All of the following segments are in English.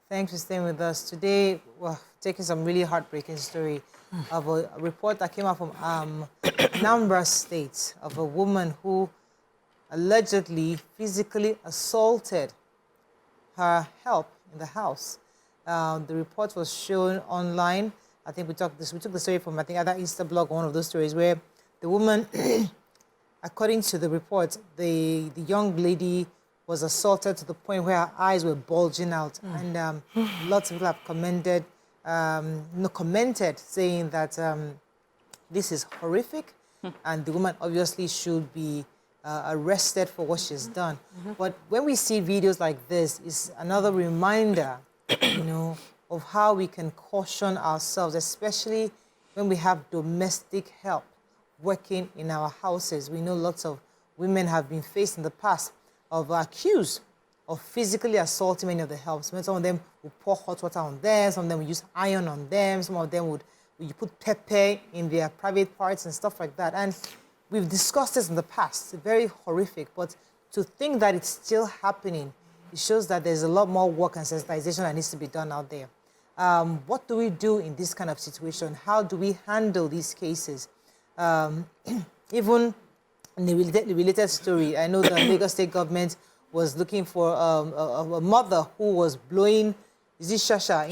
Thanks for staying with us. Today, we're taking some really heartbreaking story of a report that came out from Anambra State of a woman who allegedly physically assaulted her help in the house. The report was shown online. I think we took the story from, I think, either Instablog, one of those stories, where the woman, according to the report, the young lady was assaulted to the point where her eyes were bulging out. And lots of people have commented saying that this is horrific, and the woman obviously should be arrested for what she's done. But when we see videos like this, it's another reminder, you know, of how we can caution ourselves, especially when we have domestic help working in our houses. We know lots of women have been faced in the past of accused of physically assaulting many of the helps. Some of them would pour hot water on them, some of them would use iron on them, some of them would put pepper in their private parts and stuff like that. And we've discussed this in the past. It's very horrific, but to think that it's still happening, it shows that there's a lot more work and sensitization that needs to be done out there. What do we do in this kind of situation? How do we handle these cases? Even in the related story, I know the Lagos State government was looking for a mother who was blowing shisha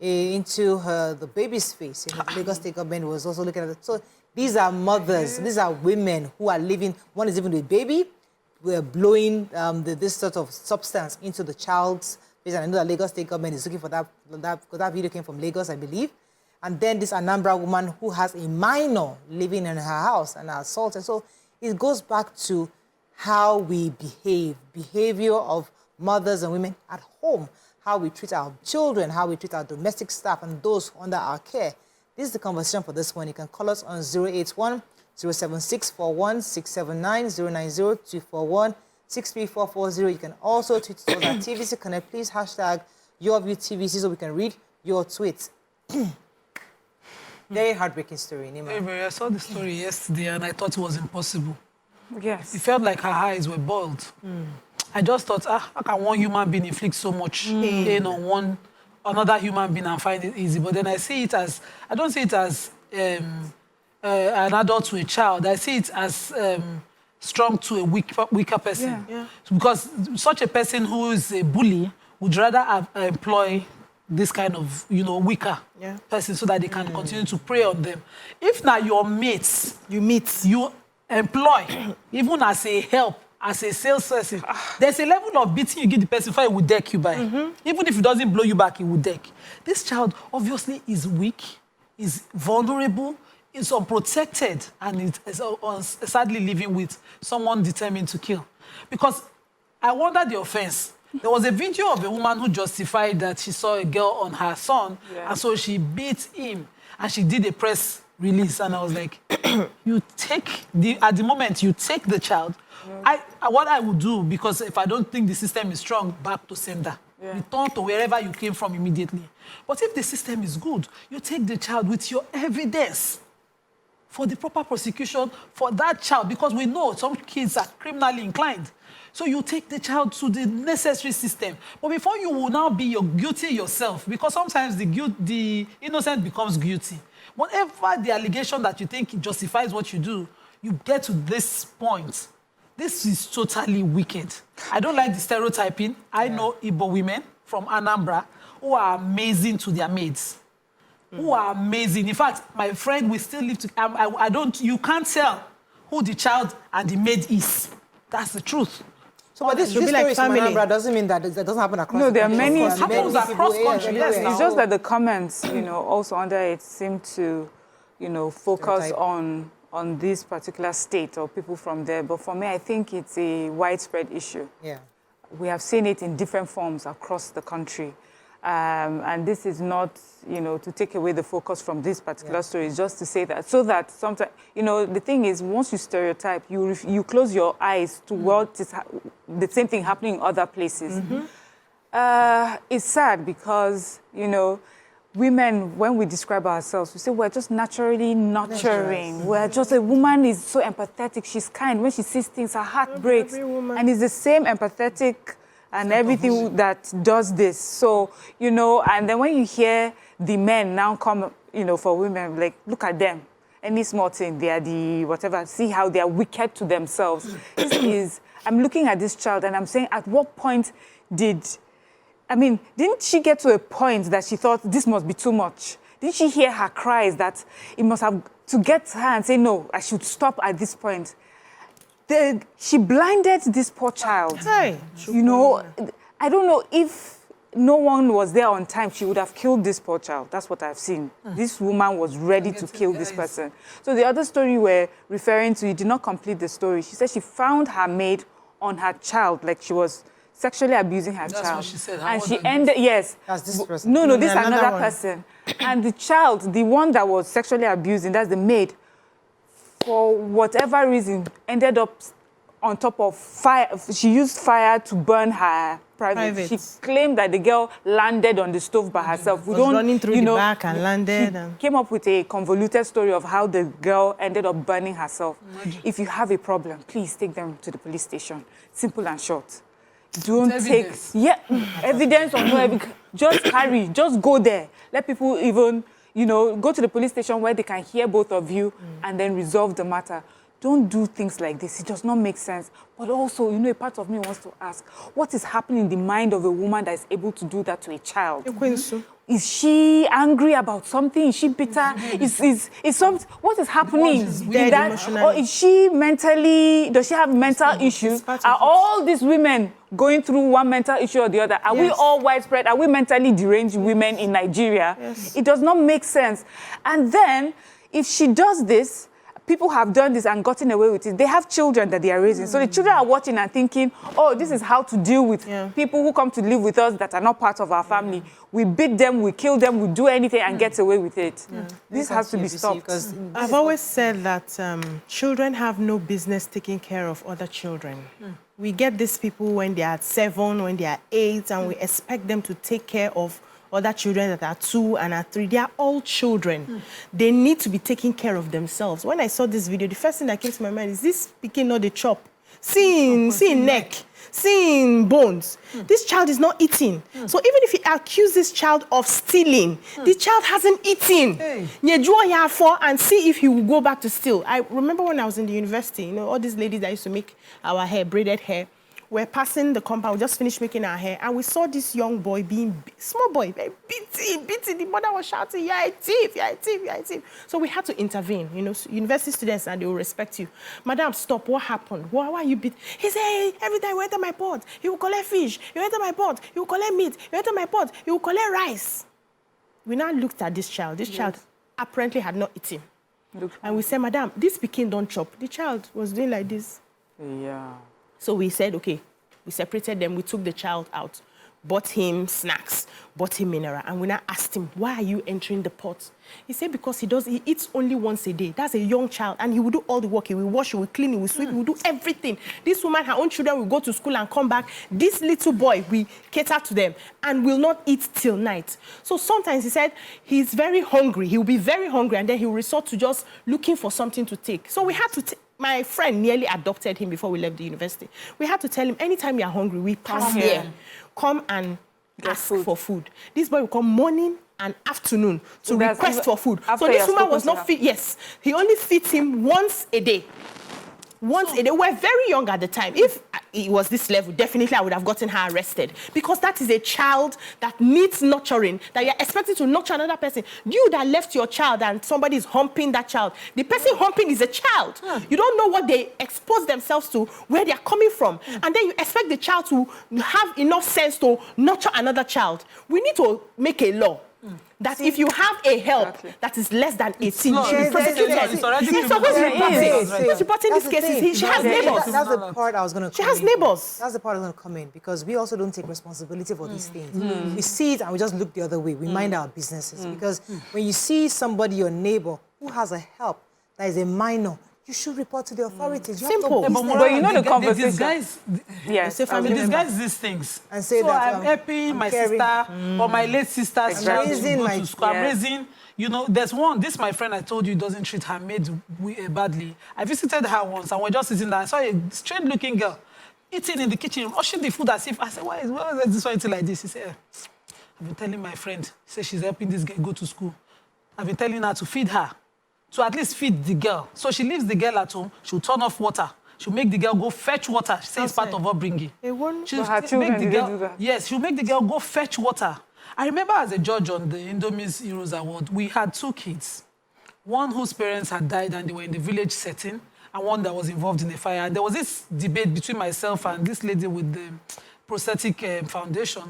into the baby's face. You know, the Lagos State government was also looking at it. So these are mothers, these are women who are living, one is even with a baby, we're blowing this sort of substance into the child's face. And I know the Lagos State government is looking for that, because that video came from Lagos, I believe. And then this Anambra woman who has a minor living in her house and assaulted. So it goes back to how we behave, behavior of mothers and women at home, how we treat our children, how we treat our domestic staff and those under our care. This is the conversation for this one. You can call us on 081 07641 679 090 241 63440. You can also tweet us at TVC Connect. Please hashtag YourView TVC so we can read your tweets. Very heartbreaking story, Nima. I saw the story yesterday and I thought it was impossible. Yes. It felt like her eyes were boiled. I just thought, how can one human being inflict so much pain on another human being and find it easy? But then I see it as, I don't see it as an adult to a child. I see it as strong to a weaker person. Yeah. Because such a person who is a bully would rather employ this kind of, weaker person so that they can continue to prey on them. If now your mates, you employ, even as a help, as a salesperson, there's a level of beating you give the person before he will deck you by. Even if he doesn't blow you back, he will deck. This child obviously is weak, is vulnerable, is unprotected, and is sadly living with someone determined to kill. Because I wonder the offense. There was a video of a woman who justified that she saw a girl on her son, and so she beat him, and she did a press release, and I was like, at the moment, you take the child. What I would do, because if I don't think the system is strong, back to sender. Return to wherever you came from immediately. But if the system is good, you take the child with your evidence for the proper prosecution for that child, because we know some kids are criminally inclined. So you take the child to the necessary system. But before you will now be guilty yourself, because sometimes the innocent becomes guilty. Whatever the allegation that you think justifies what you do, you get to this point. This is totally wicked. I don't like the stereotyping. I know Igbo women from Anambra who are amazing to their maids. Who are amazing. In fact, my friend, we still live together. You can't tell who the child and the maid is. That's the truth. So, but this story like from Anambra doesn't mean that it doesn't happen across the country. No, there are many. It happens across country. Yes, it's just that the comments, also under it seem to, focus on this particular state or people from there. But for me, I think it's a widespread issue. Yeah. We have seen it in different forms across the country. And this is not, to take away the focus from this particular story. It's just to say that, so that sometimes, the thing is, once you stereotype, you close your eyes to what is the same thing happening in other places. It's sad because, women, when we describe ourselves, we say we're just naturally nurturing. We're just, a woman is so empathetic. She's kind. When she sees things, her heart breaks. And it's the same empathetic and everything that does this. So, you know, and then when you hear the men now come, you know, for women, like, look at them. Any small thing, they are the whatever. See how they are wicked to themselves. I'm looking at this child and I'm saying, at what point didn't she get to a point that she thought this must be too much? Didn't she hear her cries that it must have, to get her and say, no, I should stop at this point? She blinded this poor child. Hey. You know, I don't know if no one was there on time, she would have killed this poor child. That's what I've seen. This woman was ready to kill this person. So the other story we're referring to, you did not complete the story. She said she found her maid on her child, like she was sexually abusing her child. That's what she said. And she ended, yes. That's this person. No, this is another one. person. And the child, the one that was sexually abusing, that's the maid, for whatever reason, ended up on top of fire. She used fire to burn her private. She claimed that the girl landed on the stove by herself. We don't, running through the back and landed. She came up with a convoluted story of how the girl ended up burning herself. If you have a problem, please take them to the police station. Simple and short. Don't take evidence or no evidence. Just carry. Just go there. Let people even, you know, go to the police station where they can hear both of you and then resolve the matter. Don't do things like this. It does not make sense. But also, you know, a part of me wants to ask, what is happening in the mind of a woman that is able to do that to a child? Is she angry about something? Is she bitter? What is happening? Or is she mentally, does she have mental issues? Are all these women going through one mental issue or the other? Are we all widespread? Are we mentally deranged women in Nigeria? It does not make sense. And then, if she does this, people have done this and gotten away with it. They have children that they are raising. So the children are watching and thinking, oh, this is how to deal with people who come to live with us that are not part of our family. We beat them, we kill them, we do anything and get away with it. This has to be stopped. I've always said that children have no business taking care of other children. We get these people when they are 7, when they are 8, and we expect them to take care of other children that are 2 and are 3, they are all children. They need to be taking care of themselves. When I saw this video, the first thing that came to my mind is this picking not the chop. Seeing neck, seeing bones. This child is not eating. So even if you accuse this child of stealing, the child hasn't eaten. You draw here for and see if he will go back to steal. I remember when I was in the university, you know, all these ladies that used to make our hair, braided hair, we're passing the compound, we just finished making our hair, and we saw this young boy being, small boy, beating. The mother was shouting, you're a thief, you're a thief, you're a thief. So we had to intervene, you know, university students, and they will respect you. Madam, stop, what happened? Why are you beat? He said, hey, every time you enter my pot, you will collect fish. You enter my pot, you will collect meat. You enter my pot, you will collect rice. We now looked at this child. This child apparently had not eaten. And we said, madam, this pikin don't chop. The child was doing like this. So we said, okay, we separated them, we took the child out, bought him snacks, bought him mineral, and we now asked him, why are you entering the pot? He said, because he eats only once a day. That's a young child, and he will do all the work. He will wash, he will clean, he will sweep, he will do everything. This woman, her own children will go to school and come back. This little boy, we cater to them and will not eat till night. So sometimes he said, he's very hungry. He will be very hungry, and then he will resort to just looking for something to take. So we had to my friend nearly adopted him before we left the university. We had to tell him, anytime you're hungry, we pass here. Come and ask for food. This boy will come morning and afternoon to request for food. So this woman was not fit. Yes, he only feeds him once a day. Once a day. We're very young at the time. If it was this level, definitely I would have gotten her arrested, because that is a child that needs nurturing, that you're expecting to nurture another person. You that left your child and somebody is humping that child. The person humping is a child. You don't know what they expose themselves to, where they're coming from. And then you expect the child to have enough sense to nurture another child. We need to make a law that if you have a help that is less than 18, you should be prosecuted. So who's reporting these cases? She has neighbors. That's the part I was going to come in. She has neighbors. That's the part I was going to come in, because we also don't take responsibility for these things. We see it and we just look the other way. We mind our businesses. Because when you see somebody, your neighbor, who has a help that is a minor, you should report to the authorities. Simple. But you know the conversation. These guys these things. And say so that I'm helping my sister or my late sister's child to go to school. I'm raising, you know, there's one, this my friend I told you doesn't treat her maid badly. I visited her once and we're just sitting there. I saw a strange looking girl. eating in the kitchen, rushing the food as if, I said, why is this one eating like this? He said, I've been telling my friend, say she's helping this girl go to school. I've been telling her to feed her, to at least feed the girl. So she leaves the girl at home, she'll turn off water. She'll make the girl go fetch water. She says it's part of upbringing. She'll her children, do that? Yes, she'll make the girl go fetch water. I remember as a judge on the Indomie's Heroes Award, we had 2 kids. One whose parents had died and they were in the village setting, and one that was involved in a fire. And there was this debate between myself and this lady with the prosthetic foundation.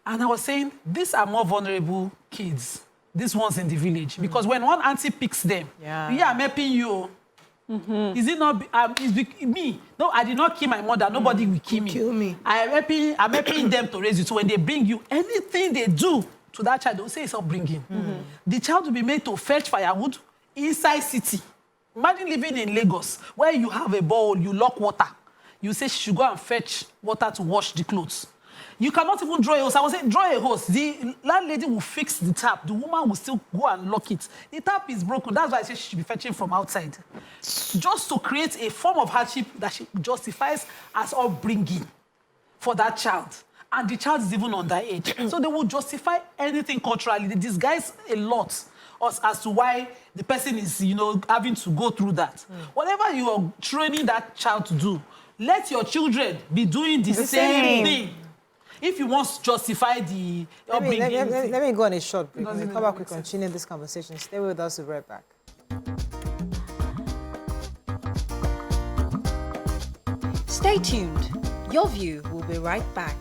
And I was saying, these are more vulnerable kids. These ones in the village. Because when one auntie picks them, I'm helping you. Is it not me? No, I did not kill my mother. Nobody will kill me. I'm helping them to raise you. So when they bring you, anything they do to that child, they'll say it's upbringing. The child will be made to fetch firewood inside city. Imagine living in Lagos, where you have a bowl, you lock water. You say she should go and fetch water to wash the clothes. You cannot even draw a hose. I was saying, draw a hose. The landlady will fix the tap. The woman will still go and lock it. The tap is broken. That's why I say she should be fetching from outside. Just to create a form of hardship that she justifies as upbringing for that child. And the child is even underage. So they will justify anything culturally. They disguise a lot as to why the person is, having to go through that. Whatever you are training that child to do, let your children be doing the same thing. If you want to justify the upbringing... Let me go on a short break. When we come back, we continue this conversation. Stay with us, we'll be right back. Stay tuned. Your View will be right back.